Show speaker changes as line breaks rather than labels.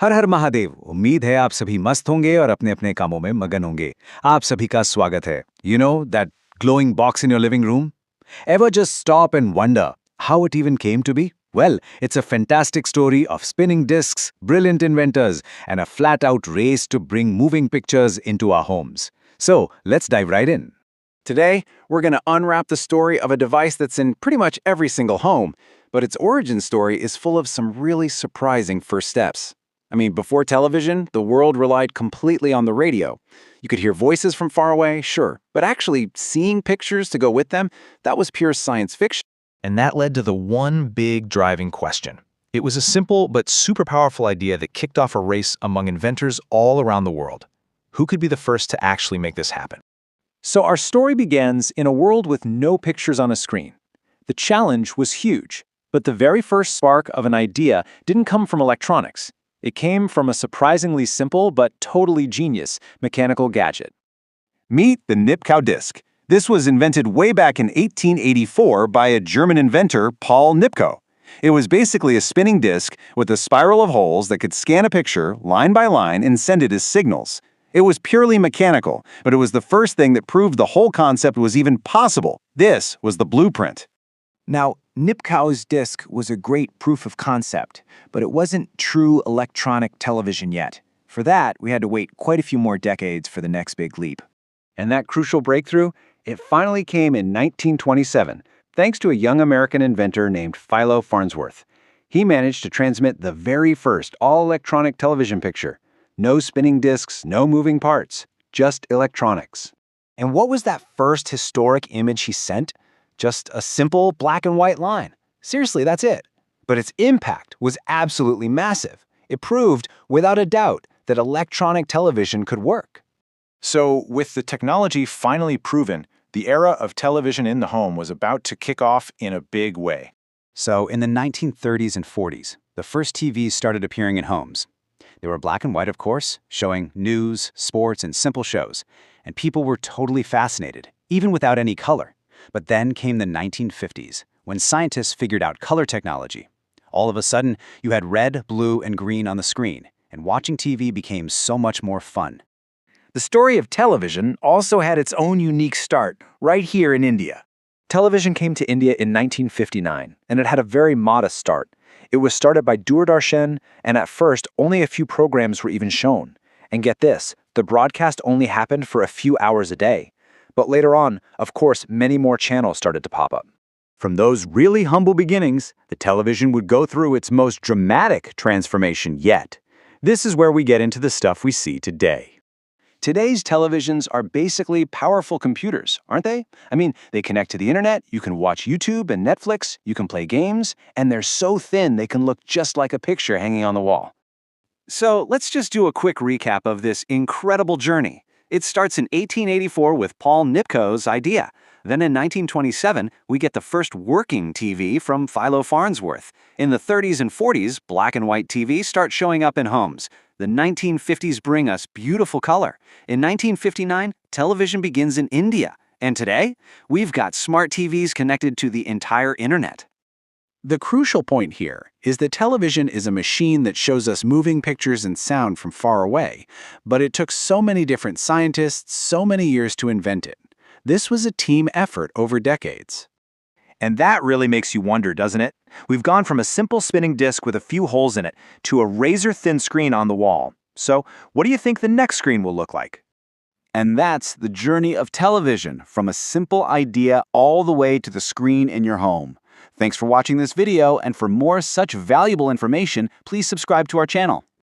हर हर महादेव। उम्मीद है आप सभी मस्त होंगे और अपने अपने कामों में मगन होंगे। आप सभी का स्वागत है। You know that glowing box in your living room? Ever just stop and wonder how it even came to be? Well, it's a fantastic story of spinning discs, brilliant inventors, and a flat-out race to bring moving pictures into our homes. So, let's dive right in.
Today, we're going to unwrap the story of a device that's in pretty much every single home, but its origin story is full of some really surprising first steps. I mean, before television, the world relied completely on the radio. You could hear voices from far away, sure, but actually seeing pictures to go with them, that was pure science fiction.
And that led to the one big driving question. It was a simple but super powerful idea that kicked off a race among inventors all around the world. Who could be the first to actually make this happen?
So our story begins in a world with no pictures on a screen. The challenge was huge, but the very first spark of an idea didn't come from electronics. It came from a surprisingly simple but totally genius mechanical gadget.
Meet the Nipkow disc. This was invented way back in 1884 by a German inventor, Paul Nipkow. It was basically a spinning disc with a spiral of holes that could scan a picture line by line and send it as signals. It was purely mechanical, but it was the first thing that proved the whole concept was even possible. This was the blueprint.
Now, Nipkow's disc was a great proof of concept, but it wasn't true electronic television yet. For that, we had to wait quite a few more decades for the next big leap.
And that crucial breakthrough, it finally came in 1927, thanks to a young American inventor named Philo Farnsworth. He managed to transmit the very first all-electronic television picture. No spinning discs, no moving parts, just electronics.
And what was that first historic image he sent? Just a simple black and white line. Seriously, that's it. But its impact was absolutely massive. It proved, without a doubt, that electronic television could work.
So, with the technology finally proven, the era of television in the home was about to kick off in a big way.
So, in the 1930s and 40s, the first TVs started appearing in homes. They were black and white, of course, showing news, sports, and simple shows. And people were totally fascinated, even without any color. But then came the 1950s, when scientists figured out color technology. All of a sudden, you had red, blue, and green on the screen, and watching TV became so much more fun.
The story of television also had its own unique start right here in India. Television came to India in 1959, and it had a very modest start. It was started by Doordarshan, and at first, only a few programs were even shown. And get this, the broadcast only happened for a few hours a day. But later on, of course, many more channels started to pop up.
From those really humble beginnings, the television would go through its most dramatic transformation yet. This is where we get into the stuff we see today.
Today's televisions are basically powerful computers, aren't they? I mean, they connect to the internet, you can watch YouTube and Netflix, you can play games, and they're so thin they can look just like a picture hanging on the wall. So let's just do a quick recap of this incredible journey. It starts in 1884 with Paul Nipkow's idea. Then in 1927, we get the first working TV from Philo Farnsworth. In the 30s and 40s, black and white TV start showing up in homes. The 1950s bring us beautiful color. In 1959, television begins in India. And today, we've got smart TVs connected to the entire internet.
The crucial point here is that television is a machine that shows us moving pictures and sound from far away, but it took so many different scientists so many years to invent it. This was a team effort over decades.
And that really makes you wonder, doesn't it? We've gone from a simple spinning disc with a few holes in it to a razor-thin screen on the wall. So, what do you think the next screen will look like?
And that's the journey of television, from a simple idea all the way to the screen in your home. Thanks for watching this video, and for more such valuable information, please subscribe to our channel.